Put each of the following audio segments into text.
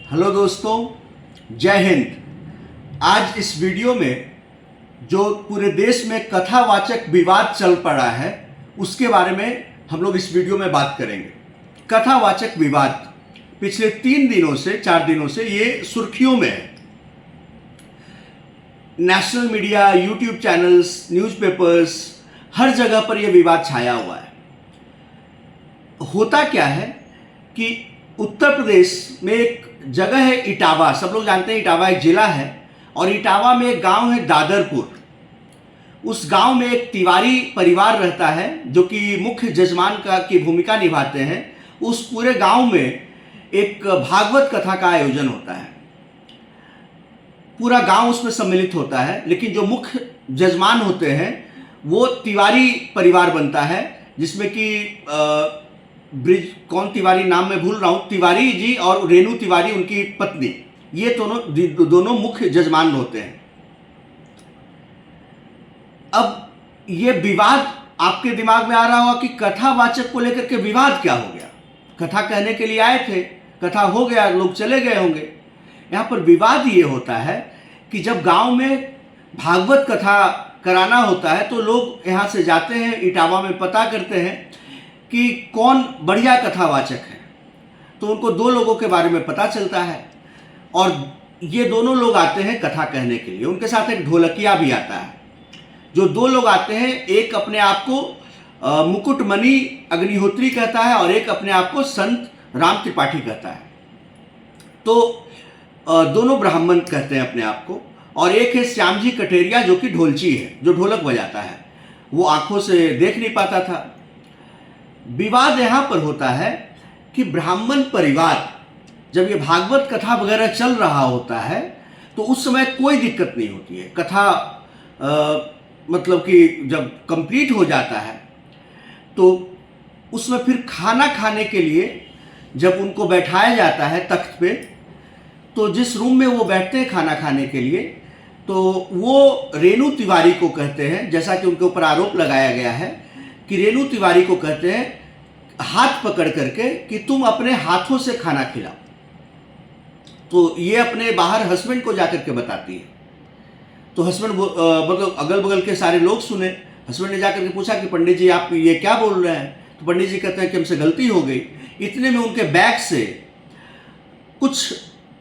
Hello दोस्तों, जय हिंद। आज इस वीडियो में जो पूरे देश में कथावाचक विवाद चल पड़ा है उसके बारे में हम लोग इस वीडियो में बात करेंगे। कथावाचक विवाद पिछले 4 दिनों से ये सुर्खियों में है। National media, YouTube channels, newspapers, हर जगह पर यह विवाद छाया हुआ है। होता क्या है कि उत्तर प्रदेश में एक जगह है इटावा, सब लोग जानते हैं इटावा एक जिला है, और इटावा में एक गांव है दादरपुर। उस गांव में एक तिवारी परिवार रहता है जो कि मुख्य जजमान की भूमिका निभाते हैं। उस पूरे गांव में एक भागवत कथा का आयोजन होता है, पूरा गांव उसमें सम्मिलित होता है, लेकिन जो मुख्य जजमान होते हैं वो तिवारी परिवार बनता है, जिसमें कि कौन तिवारी नाम मैं भूल रहा हूँ, तिवारी जी और रेणु तिवारी उनकी पत्नी, ये दोनों मुख्य जजमान होते हैं। अब ये विवाद आपके दिमाग में आ रहा होगा कि कथावाचक को लेकर के विवाद क्या हो गया। कथा कहने के लिए आए थे, कथा हो गया, लोग चले गए होंगे। यहाँ पर विवाद ये होता है कि जब गांव में भागवत कथा कराना होता है तो लोग यहाँ से जाते हैं, इटावा में पता करते हैं कि कौन बढ़िया कथावाचक है। तो उनको 2 लोगों के बारे में पता चलता है और ये दोनों लोग आते हैं कथा कहने के लिए। उनके साथ एक ढोलकिया भी आता है। जो 2 लोग आते हैं, एक अपने आप को मुकुटमणि अग्निहोत्री कहता है और एक अपने आप को संत राम त्रिपाठी कहता है। तो दोनों ब्राह्मण कहते हैं अपने आप को। और एक है श्याम जी कटेरिया जो कि ढोलची है, जो ढोलक बजाता है। वो आंखों से देख नहीं पाता था। विवाद यहाँ पर होता है कि ब्राह्मण परिवार जब ये भागवत कथा वगैरह चल रहा होता है तो उस समय कोई दिक्कत नहीं होती है। कथा मतलब कि जब कंप्लीट हो जाता है तो उसमें फिर खाना खाने के लिए जब उनको बैठाया जाता है तख्त पे, तो जिस रूम में वो बैठते हैं खाना खाने के लिए, तो वो रेणु तिवारी को कहते हैं, जैसा कि उनके ऊपर आरोप लगाया गया है कि रेणु तिवारी को कहते हैं हाथ पकड़ करके कि तुम अपने हाथों से खाना खिलाओ। तो ये अपने बाहर हस्बैंड को जाकर के बताती है। तो हस्बैंड मतलब अगल बगल के सारे लोग सुने। हस्बैंड ने जाकर के पूछा कि पंडित जी आप ये क्या बोल रहे हैं। तो पंडित जी कहते हैं कि हमसे गलती हो गई। इतने में उनके बैग से कुछ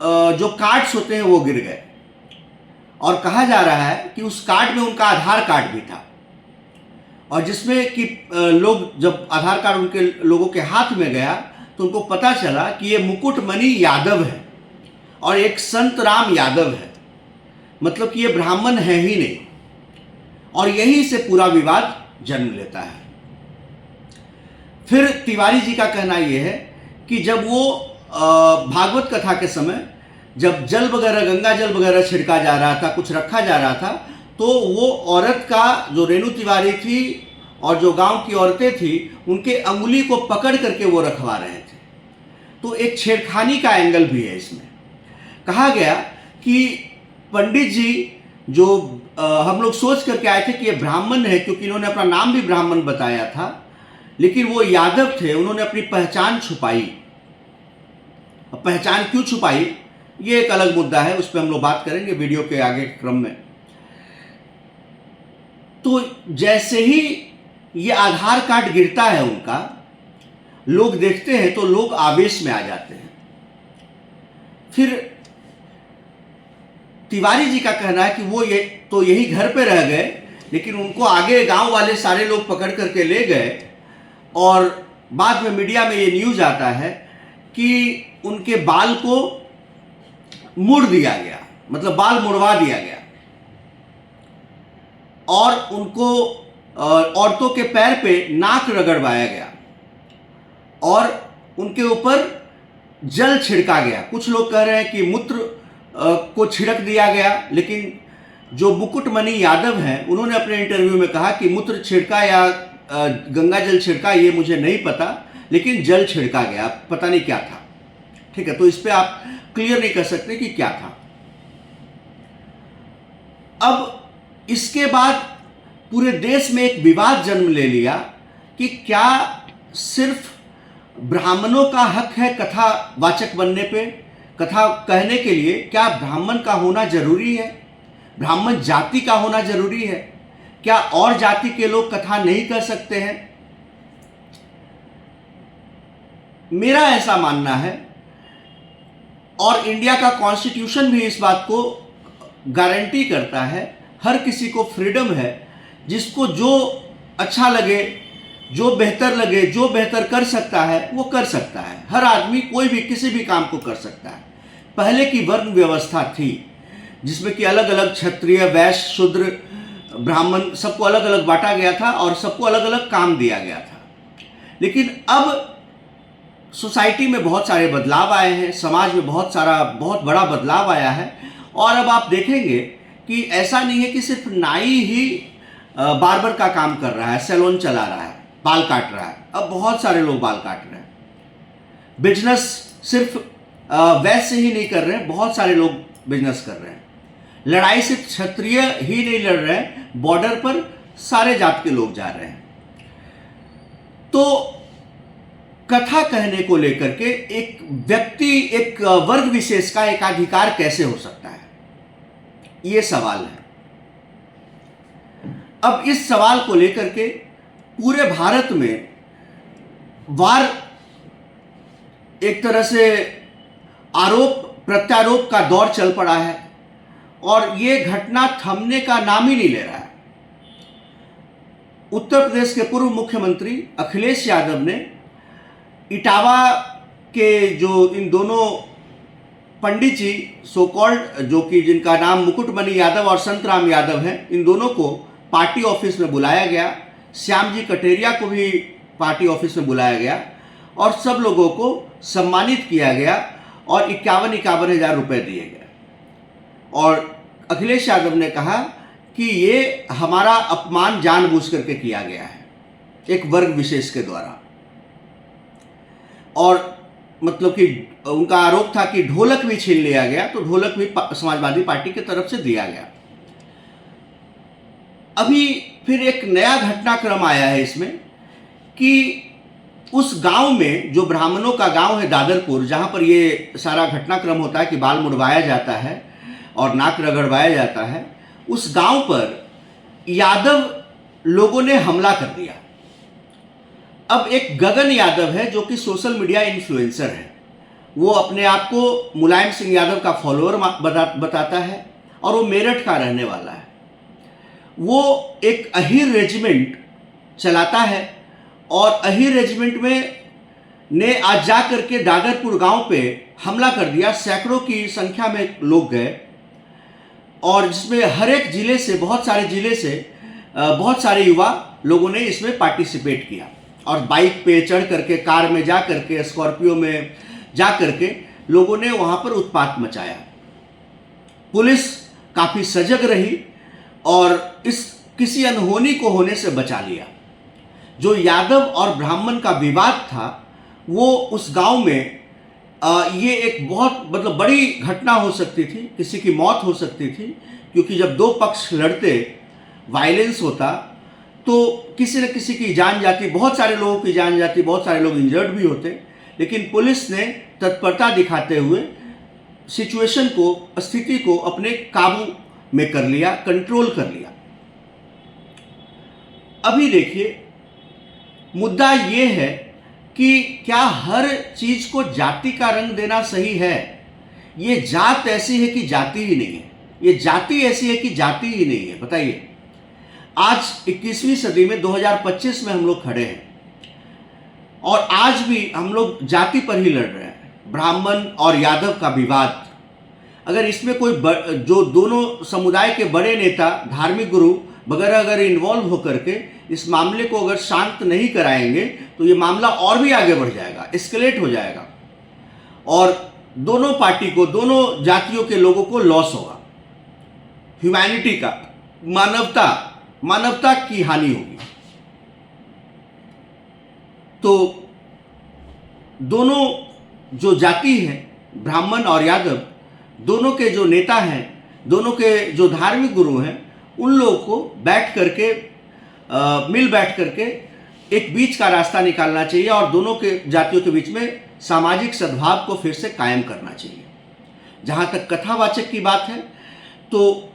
जो कार्ड्स होते हैं वो गिर गए और कहा जा रहा है कि उस कार्ड में उनका आधार कार्ड भी था, और जिसमें कि लोग जब आधार कार्ड उनके लोगों के हाथ में गया तो उनको पता चला कि ये मुकुटमणि यादव है और एक संत राम यादव है, मतलब कि ये ब्राह्मण है ही नहीं। और यहीं से पूरा विवाद जन्म लेता है। फिर तिवारी जी का कहना यह है कि जब वो भागवत कथा के समय जब जल वगैरह, गंगा जल वगैरह छिड़का जा रहा था, कुछ रखा जा रहा था, तो वो औरत का, जो रेणु तिवारी थी और जो गांव की औरतें थी, उनके अंगुली को पकड़ करके वो रखवा रहे थे। तो एक छेड़खानी का एंगल भी है इसमें। कहा गया कि पंडित जी जो हम लोग सोच करके आए थे कि ये ब्राह्मण है, क्योंकि इन्होंने अपना नाम भी ब्राह्मण बताया था, लेकिन वो यादव थे। उन्होंने अपनी पहचान छुपाई। पहचान क्यों छुपाई ये एक अलग मुद्दा है, उस पर हम लोग बात करेंगे वीडियो के आगे के क्रम में। तो जैसे ही ये आधार कार्ड गिरता है उनका, लोग देखते हैं तो लोग आवेश में आ जाते हैं। फिर तिवारी जी का कहना है कि वो यही घर पे रह गए, लेकिन उनको आगे गांव वाले सारे लोग पकड़ करके ले गए। और बाद में मीडिया में ये न्यूज़ आता है कि उनके बाल को मुड़ दिया गया, मतलब बाल मुड़वा दिया गया, और उनको औरतों के पैर पे नाक रगड़वाया गया और उनके ऊपर जल छिड़का गया। कुछ लोग कह रहे हैं कि मूत्र को छिड़क दिया गया, लेकिन जो मुकुटमणि यादव हैं उन्होंने अपने इंटरव्यू में कहा कि मूत्र छिड़का या गंगा जल छिड़का ये मुझे नहीं पता, लेकिन जल छिड़का गया, पता नहीं क्या था। ठीक है, तो इस पे आप क्लियर नहीं कर सकते कि क्या था। अब इसके बाद पूरे देश में एक विवाद जन्म ले लिया कि क्या सिर्फ ब्राह्मणों का हक है कथावाचक बनने पे, कथा कहने के लिए क्या ब्राह्मण का होना जरूरी है? ब्राह्मण जाति का होना जरूरी है? क्या और जाति के लोग कथा नहीं कर सकते हैं? मेरा ऐसा मानना है, और इंडिया का कॉन्स्टिट्यूशन भी इस बात को गारंटी करता है, हर किसी को फ्रीडम है, जिसको जो अच्छा लगे, जो बेहतर लगे, जो बेहतर कर सकता है वो कर सकता है। हर आदमी कोई भी किसी भी काम को कर सकता है। पहले की वर्ण व्यवस्था थी जिसमें कि अलग अलग क्षत्रिय, वैश्य, शूद्र, ब्राह्मण सबको अलग अलग बांटा गया था और सबको अलग अलग काम दिया गया था। लेकिन अब सोसाइटी में बहुत सारे बदलाव आए हैं, समाज में बहुत बड़ा बदलाव आया है। और अब आप देखेंगे कि ऐसा नहीं है कि सिर्फ नाई ही बार्बर का काम कर रहा है, सैलून चला रहा है, बाल काट रहा है। अब बहुत सारे लोग बाल काट रहे हैं। बिजनेस सिर्फ वैश्य ही नहीं कर रहे हैं, बहुत सारे लोग बिजनेस कर रहे हैं। लड़ाई सिर्फ क्षत्रिय ही नहीं लड़ रहे हैं, बॉर्डर पर सारे जात के लोग जा रहे हैं। तो कथा कहने को लेकर के एक व्यक्ति, एक वर्ग विशेष का एकाधिकार कैसे हो सकता है, ये सवाल है। अब इस सवाल को लेकर के पूरे भारत में वार, एक तरह से आरोप प्रत्यारोप का दौर चल पड़ा है और ये घटना थमने का नाम ही नहीं ले रहा है। उत्तर प्रदेश के पूर्व मुख्यमंत्री अखिलेश यादव ने इटावा के जो इन दोनों पंडित जी सो कॉल्ड, जो कि जिनका नाम मुकुटमणि यादव और संतराम यादव हैं, इन दोनों को पार्टी ऑफिस में बुलाया गया। श्याम जी कटेरिया को भी पार्टी ऑफिस में बुलाया गया और सब लोगों को सम्मानित किया गया और 51 हज़ार रुपये दिए गए। और अखिलेश यादव ने कहा कि ये हमारा अपमान जानबूझ करके किया गया है एक वर्ग विशेष के द्वारा। और मतलब कि उनका आरोप था कि ढोलक भी छीन लिया गया, तो ढोलक भी समाजवादी पार्टी की तरफ से दिया गया। अभी फिर एक नया घटनाक्रम आया है इसमें कि उस गांव में, जो ब्राह्मणों का गांव है दादरपुर, जहां पर ये सारा घटनाक्रम होता है कि बाल मुड़वाया जाता है और नाक रगड़वाया जाता है, उस गांव पर यादव लोगों ने हमला कर दिया। अब एक गगन यादव है जो कि सोशल मीडिया इन्फ्लुएंसर है, वो अपने आप को मुलायम सिंह यादव का फॉलोअर बताता है और वो मेरठ का रहने वाला है। वो एक अहीर रेजिमेंट चलाता है और अहीर रेजिमेंट में ने आज जा करके दादरपुर गांव पे हमला कर दिया। सैकड़ों की संख्या में लोग गए और जिसमें हर एक जिले से, बहुत सारे जिले से बहुत सारे युवा लोगों ने इसमें पार्टिसिपेट किया और बाइक पे चढ़ करके, कार में जा करके, स्कॉर्पियो में जा करके लोगों ने वहाँ पर उत्पात मचाया। पुलिस काफ़ी सजग रही और इस किसी अनहोनी को होने से बचा लिया। जो यादव और ब्राह्मण का विवाद था वो उस गांव में ये एक बहुत बड़ी घटना हो सकती थी, किसी की मौत हो सकती थी, क्योंकि जब दो पक्ष लड़ते, वायलेंस होता, तो किसी न किसी की जान जाती, बहुत सारे लोगों की जान जाती, बहुत सारे लोग इंजर्ड भी होते। लेकिन पुलिस ने तत्परता दिखाते हुए सिचुएशन को, स्थिति को अपने काबू में कर लिया, कंट्रोल कर लिया। अभी देखिए, मुद्दा ये है कि क्या हर चीज को जाति का रंग देना सही है? ये जात ऐसी है कि जाति ही नहीं है, ये जाति ऐसी है कि जाति ही नहीं है। बताइए, आज 21वीं सदी में 2025 में हम लोग खड़े हैं और आज भी हम लोग जाति पर ही लड़ रहे हैं। ब्राह्मण और यादव का विवाद, अगर इसमें कोई जो दोनों समुदाय के बड़े नेता, धार्मिक गुरु वगैरह अगर इन्वॉल्व होकर के इस मामले को अगर शांत नहीं कराएंगे तो ये मामला और भी आगे बढ़ जाएगा, एस्केलेट हो जाएगा और दोनों पार्टी को, दोनों जातियों के लोगों को लॉस होगा, ह्यूमैनिटी का, मानवता की हानि होगी। तो दोनों जो जाति है, ब्राह्मण और यादव, दोनों के जो नेता हैं, दोनों के जो धार्मिक गुरु हैं, उन लोगों को बैठ करके मिल बैठ करके एक बीच का रास्ता निकालना चाहिए और दोनों के जातियों के बीच में सामाजिक सद्भाव को फिर से कायम करना चाहिए। जहाँ तक कथावाचक की बात है तो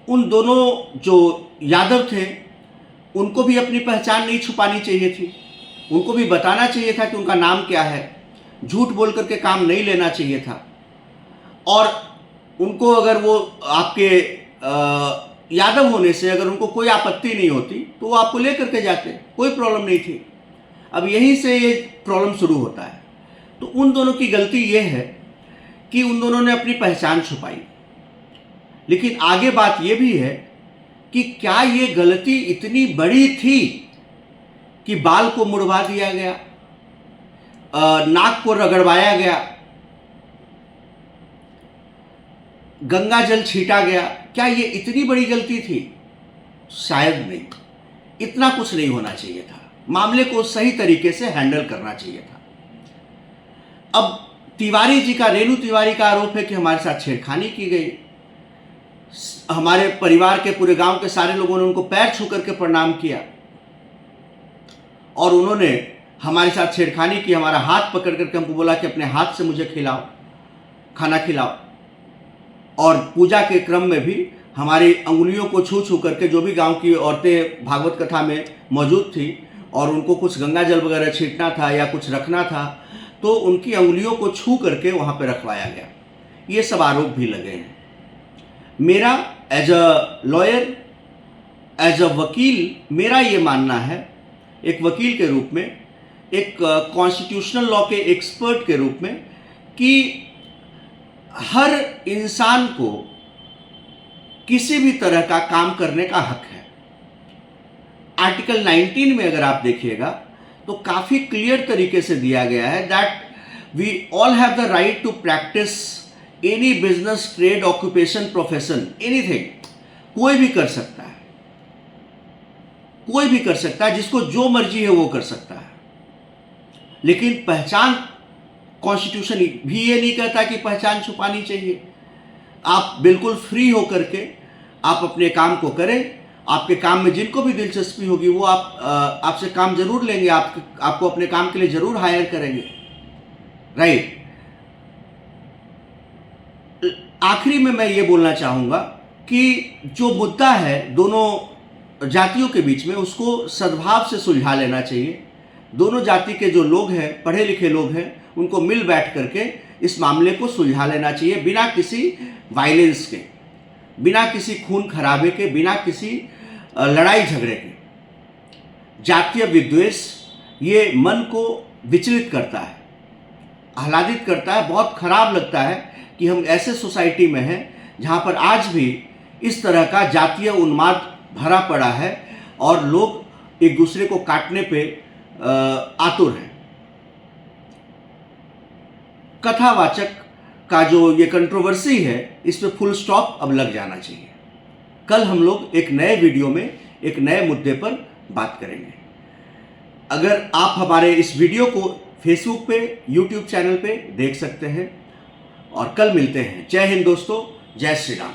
उन दोनों जो यादव थे उनको भी अपनी पहचान नहीं छुपानी चाहिए थी, उनको भी बताना चाहिए था कि उनका नाम क्या है, झूठ बोल करके काम नहीं लेना चाहिए था। और उनको अगर वो आपके यादव होने से अगर उनको कोई आपत्ति नहीं होती तो वो आपको लेकर के जाते, कोई प्रॉब्लम नहीं थी। अब यहीं से ये प्रॉब्लम शुरू होता है। तो उन दोनों की गलती ये है कि उन दोनों ने अपनी पहचान छुपाई। लेकिन आगे बात ये भी है कि क्या ये गलती इतनी बड़ी थी कि बाल को मुड़वा दिया गया, नाक को रगड़वाया गया, गंगा जल छीटा गया? क्या ये इतनी बड़ी गलती थी? शायद नहीं। इतना कुछ नहीं होना चाहिए था, मामले को सही तरीके से हैंडल करना चाहिए था। अब तिवारी जी का, रेणु तिवारी का आरोप है कि हमारे साथ छेड़खानी की गई। हमारे परिवार के, पूरे गांव के सारे लोगों ने उनको पैर छू करके प्रणाम किया और उन्होंने हमारे साथ छेड़खानी की, हमारा हाथ पकड़ करके हमको बोला कि अपने हाथ से मुझे खिलाओ, खाना खिलाओ। और पूजा के क्रम में भी हमारी अंगुलियों को छू छू करके, जो भी गांव की औरतें भागवत कथा में मौजूद थी और उनको कुछ गंगा जल वगैरह छींटना था या कुछ रखना था, तो उनकी अंगुलियों को छू करके वहाँ पे रखवाया गया। ये सब आरोप भी लगे हैं। मेरा as a lawyer, as a vakil, मेरा ये मानना है, एक वकील के रूप में, एक कॉन्स्टिट्यूशनल लॉ के एक्सपर्ट के रूप में, कि हर इंसान को किसी भी तरह का काम करने का हक है। आर्टिकल 19 में अगर आप देखिएगा तो काफ़ी क्लियर तरीके से दिया गया है that we all have the right to practise any business, trade, occupation, profession, anything. कोई भी कर सकता है, कोई भी कर सकता है, जिसको जो मर्जी है वो कर सकता है। लेकिन पहचान, कॉन्स्टिट्यूशन भी ये नहीं कहता कि पहचान छुपानी चाहिए। आप बिल्कुल फ्री होकर के आप अपने काम को करें। आपके काम में जिनको भी दिलचस्पी होगी वो आपसे काम जरूर लेंगे, आपको अपने काम के लिए जरूर हायर करेंगे, राइट। आखिरी में मैं ये बोलना चाहूँगा कि जो मुद्दा है दोनों जातियों के बीच में, उसको सद्भाव से सुलझा लेना चाहिए। दोनों जाति के जो लोग हैं, पढ़े लिखे लोग हैं, उनको मिल बैठ करके इस मामले को सुलझा लेना चाहिए, बिना किसी वायलेंस के, बिना किसी खून खराबे के, बिना किसी लड़ाई झगड़े के। जातीय विद्वेष ये मन को विचलित करता है, आह्लादित करता है। बहुत खराब लगता है कि हम ऐसे सोसाइटी में हैं जहाँ पर आज भी इस तरह का जातीय उन्माद भरा पड़ा है और लोग एक दूसरे को काटने पे आतुर हैं। कथावाचक का जो ये कंट्रोवर्सी है, इस पे फुल स्टॉप अब लग जाना चाहिए। कल हम लोग एक नए वीडियो में एक नए मुद्दे पर बात करेंगे। अगर आप हमारे इस वीडियो को फेसबुक पे, यूट्यूब चैनल पे देख सकते हैं। और कल मिलते हैं। जय हिंद दोस्तों, जय श्री राम।